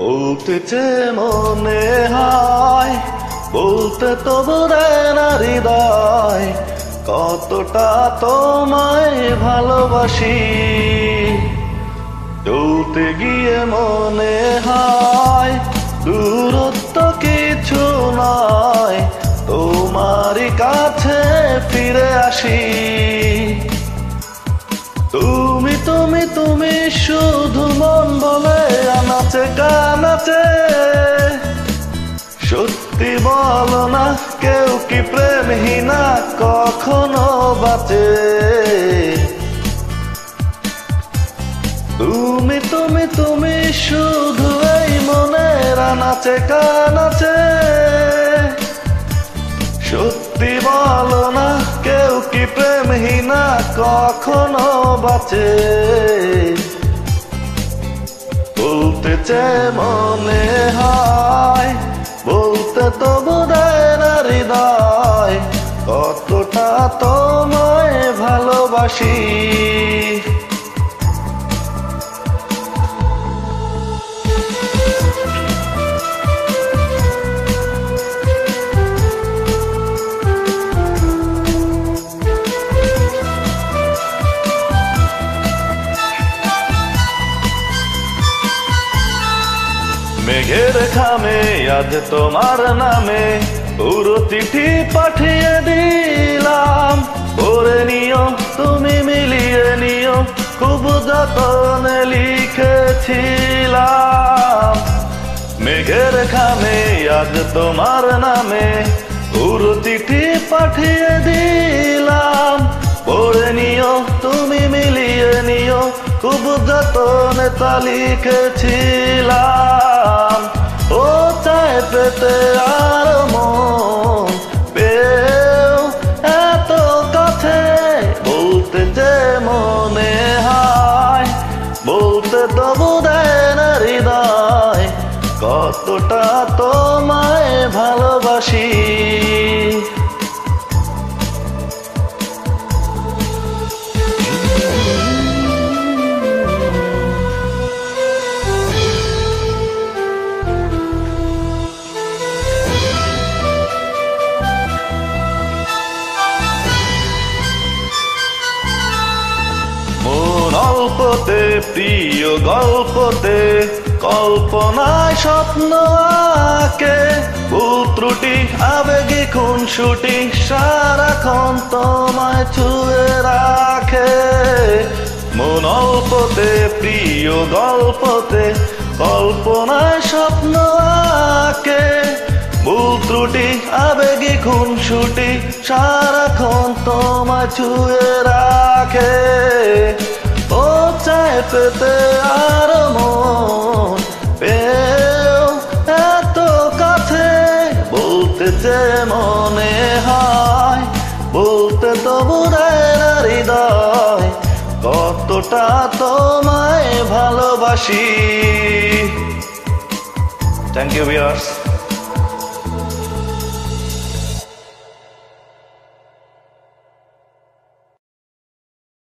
বলতেছে মনে হয়, বলতে তো বোধে না হৃদয়, কতটা তোমায় ভালোবাসি। চলতে গিয়ে মনে হয় দূরত্ব কিছু নয়, তোমারই কাছে ফিরে আসি। তুমি তুমি তুমি শুধু মন বলে আনাচে কানাচে, সত্যি বলো না কেউ কি প্রেমহীনা কখনো বাঁচে। তুমি তুমি তুমি শুধু এই মনের আনাচে কানাচে, সত্যি বলো না কেউ কি প্রেমহীনা কখনো বাঁচে। বলতেছে মনে হয়, বলতে তো বোধে না হৃদয়, কতটা তোমায় ভালোবাসি। মেঘের খামে আজ তোমার নামে পুরো চিঠি পাঠিয়ে দিলাম, পড়ে নিও তুমি মিলিয়ে নিও, খুব যতনে লিখেছিলাম। মেঘের খামে আজ তোমার নামে পুরো চিঠি পাঠিয়ে দিলাম, পড়ে নিও তুমি মিলিয়ে নিও, খুব যতনে তা লিখেছিলাম। ও চায় পেতে আর মন পেও এত কাছে, বলতে যে মনে হয়, বলতে তো বোধে না হৃদয়, কতটা তোমায় ভালোবাসি। অল্পতে প্রিয় গল্পতে কল্পনায় স্বপ্ন আঁকে, ভুল ত্রুটি আবেগে খুনসুটি সারাক্ষণ তোমায় ছুঁয়ে রাখে। মন অল্পতে প্রিয় গল্পতে কল্পনায় স্বপ্ন আঁকে, ভুল ত্রুটি আবেগে খুনসুটি সারাক্ষণ তোমায় ছুঁয়ে রাখে। ও চায় পেতে আর মন পেও এত কাছে, বলতে যে মনে হয়, বলতে তো বোধে না হৃদয়, কতটা তোমায় ভালোবাসি। Thank you viewers.